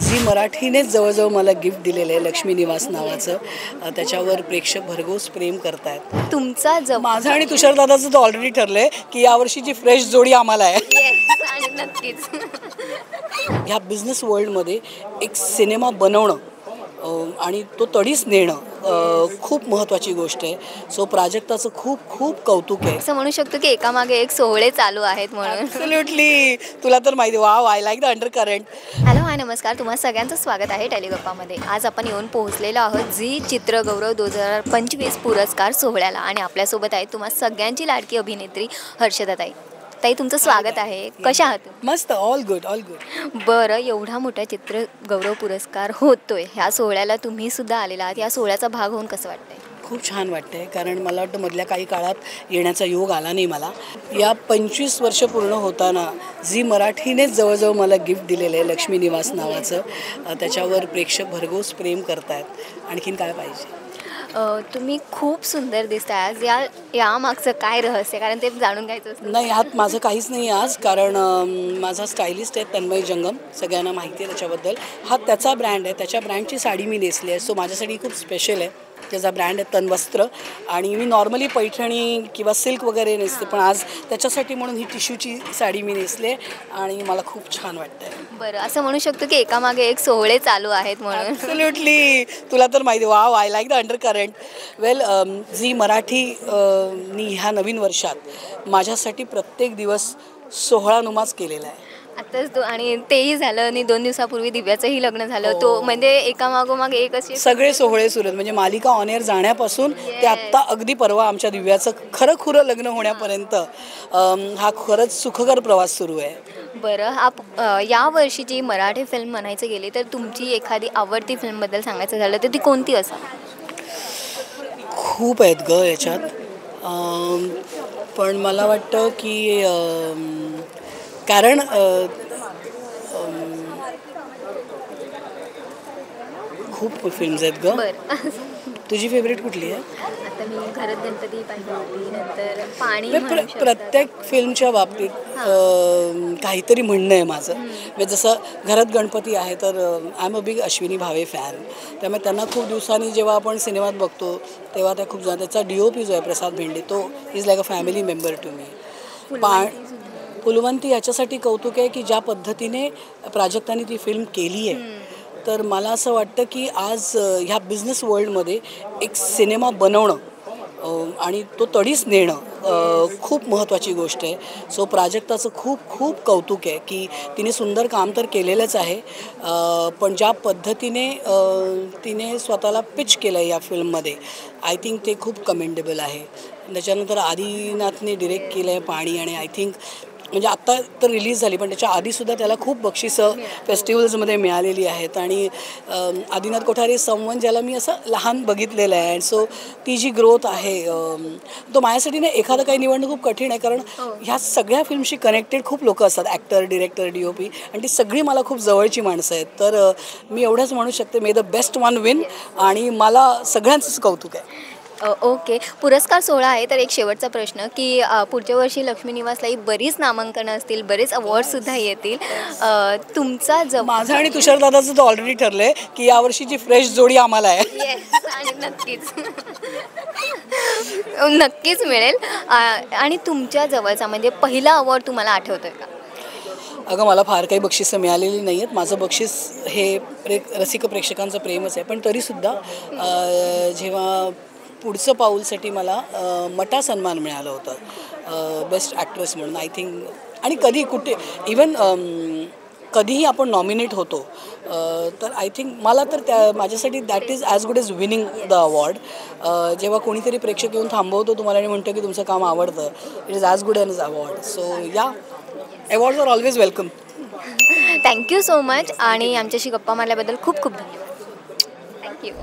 Zee मराठीनेच जवळजवळ मला gift दिलेलं आहे लक्ष्मी निवास नावाचं. त्याच्यावर प्रेक्षक भरघोस प्रेम करतायत. तुमचा माझं आणि तुषारदादाचं तर ऑलरेडी ठरलंय की यावर्षीची फ्रेश जोडी आम्हाला आहे. आणि नक्कीच ह्या बिझनेस वर्ल्डमध्ये एक सिनेमा बनवणं आणि तो तडीस नेणं खूप महत्त्वाची गोष्ट आहे. सो प्राजक्ताचं खूप खूप कौतुक आहे. असं म्हणू शकतो की एकामागे एक सोहळे चालू आहेत म्हणून. ॲब्सोल्युटली. तुला तर माहिती. Wow, I like the under current. Hello hi नमस्कार, तुम्हा सगळ्यांचं स्वागत आहे टेलिगप्पामध्ये. आज आपण येऊन पोहोचलेलो आहोत झी चित्रगौरव 2025 पुरस्कार सोहळ्याला आणि आपल्यासोबत आहे तुम्हा सगळ्यांची लाडकी अभिनेत्री हर्षदा ताई. ताई तुमचं स्वागत आहे. कशा आहात? मस्त. All good, all good. बरं, एवढा मोठा चित्रगौरव पुरस्कार होतोय, ह्या सोहळ्याला तुम्ही सुद्धा आलेला आहात. या सोहळ्याचा भाग होऊन कसं वाटतंय? खूप छान वाटतंय, कारण मला वाटतं मधल्या काही काळात येण्याचा योग आला नाही मला. या 25 वर्ष पूर्ण होताना झी मराठीनेच जवळजवळ मला गिफ्ट दिलेलं आहे लक्ष्मी निवास नावाचं. त्याच्यावर प्रेक्षक भरघोस प्रेम करतायत. आणखीन काय पाहिजे? तुम्ही खूप सुंदर दिसताय आज. यामागचं काय रहस्य, कारण ते जाणून घ्यायचं असतं. नाही, ह्यात माझं काहीच नाही आज, कारण माझा स्टायलिस्ट आहे तन्मय जंगम, सगळ्यांना माहिती आहे त्याच्याबद्दल. हा त्याचा ब्रँड आहे, त्याच्या ब्रँडची साडी मी नेसली आहे. सो माझ्यासाठी खूप स्पेशल आहे. त्याचा ब्रँड आहे तन्वस्त्र, आणि मी नॉर्मली पैठणी किंवा सिल्क वगैरे नेसते, पण आज त्याच्यासाठी म्हणून ही टिश्यूची साडी मी नेसली आहे आणि मला खूप छान वाटतं आहे. बरं, असं म्हणू शकतो की एकामागे एक सोहळे चालू आहेत म्हणून. ॲब्सोल्युटली. तुला तर माहिती. Wow, I like the undercurrent. Well, Zee Marathi नी ह्या नवीन वर्षात माझ्यासाठी प्रत्येक दिवस सोहळानुमाच केलेला आहे. आताच आणि तेही झालं आणि 2 दिवसापूर्वी दिव्याचंही लग्न झालं. तो म्हणजे एकामागोमाग एक असे सगळे सोहळे सुरू आहेत. म्हणजे मालिका ऑन एअर जाण्यापासून ते आत्ता अगदी परवा आमच्या दिव्याचं खरं खुरं लग्न होण्यापर्यंत हा खरंच सुखकर प्रवास सुरू आहे. बरं, या वर्षीची मराठी फिल्म म्हणायचं गेली तर तुमची एखादी आवडती फिल्मबद्दल सांगायचं झालं तर ती कोणती असेल? खूप आहेत ग याच्यात, पण मला वाटतं की कारण खूप फिल्म्स आहेत ग. बरं, तुझी फेवरेट कुठली आहे? आता मी घरात गणपती पाहिली होती, नंतर पाणी म्हणू शकतात. प्रत्येक फिल्मच्या बाबतीत काहीतरी म्हणणं आहे माझं. म्हणजे जसं घरात गणपती आहे तर I am a big Ashwini Bhave fan. त्यामुळे त्यांना खूप दिवसांनी जेव्हा आपण सिनेमात बघतो तेव्हा त्या खूप त्याचा DOP जो आहे प्रसाद भेंडे, तो is like a family member to me. Phulwanti याच्यासाठी कौतुक आहे की ज्या पद्धतीने प्राजक्ताने ती फिल्म केली आहे. तर मला असं वाटतं की आज ह्या बिझनेस वर्ल्डमध्ये एक सिनेमा बनवणं आणि तो तडीस नेणं खूप महत्त्वाची गोष्ट आहे. सो प्राजक्ताचं खूप खूप कौतुक आहे की तिने सुंदर काम तर केलेलंच आहे, पण ज्या पद्धतीने तिने स्वतःला पिच केलं आहे या फिल्ममध्ये, आय थिंक ते खूप कमेंडेबल आहे. त्याच्यानंतर आदिनाथने डिरेक्ट केलं आहे पाणी, आणि आय थिंक म्हणजे आत्ता तर रिलीज झाली पण त्याच्या आधीसुद्धा त्याला खूप बक्षिसं फेस्टिवल्समध्ये मिळालेली आहेत. आणि आदिनाथ कोठारे समवन ज्याला मी असं लहान बघितलेलं आहे, अँड सो ती जी ग्रोथ आहे, तो माझ्यासाठी ना एखादं काही निवडणं खूप कठीण आहे, कारण ह्या सगळ्या फिल्मशी कनेक्टेड खूप लोकं असतात, ॲक्टर, डिरेक्टर, DOP, आणि ती सगळी मला खूप जवळची माणसं आहेत. तर मी एवढंच म्हणू शकते, मे द बेस्ट वन विन, आणि मला सगळ्यांचंच कौतुक आहे. ओके, पुरस्कार सोहळा आहे तर एक शेवटचा प्रश्न की पुढच्या वर्षी लक्ष्मी निवासलाही बरीच नामांकनं असतील, बरेच अवॉर्डसुद्धा येतील. तुमचा माझं आणि तुषारदादाचं तर ऑलरेडी ठरलंय की यावर्षीची फ्रेश जोडी आम्हाला आहे. आणि नक्कीच मिळेल. आणि तुमच्या जवळचा म्हणजे पहिला अवॉर्ड तुम्हाला आठवतोय का? अगं, मला फार काही बक्षिसं मिळालेली नाही आहेत. माझं बक्षीस हे रसिक प्रेक्षकांचं प्रेमच आहे, पण तरीसुद्धा जेव्हा पुढचं पाऊलसाठी मला मटा सन्मान मिळालं होतं बेस्ट ॲक्ट्रेस म्हणून, आय थिंक. आणि कधी कुठे इवन कधीही आपण नॉमिनेट होतो, तर आय थिंक मला तर माझ्यासाठी that is as good as winning the award. जेव्हा कोणीतरी प्रेक्षक येऊन थांबवतो तुम्हाला आणि म्हणतो की तुमचं काम आवडतं, it is as good as award. So yeah, awards are always welcome. Thank you so much, आणि आमच्याशी गप्पा मारल्याबद्दल खूप खूप धन्यवाद. थँक्यू.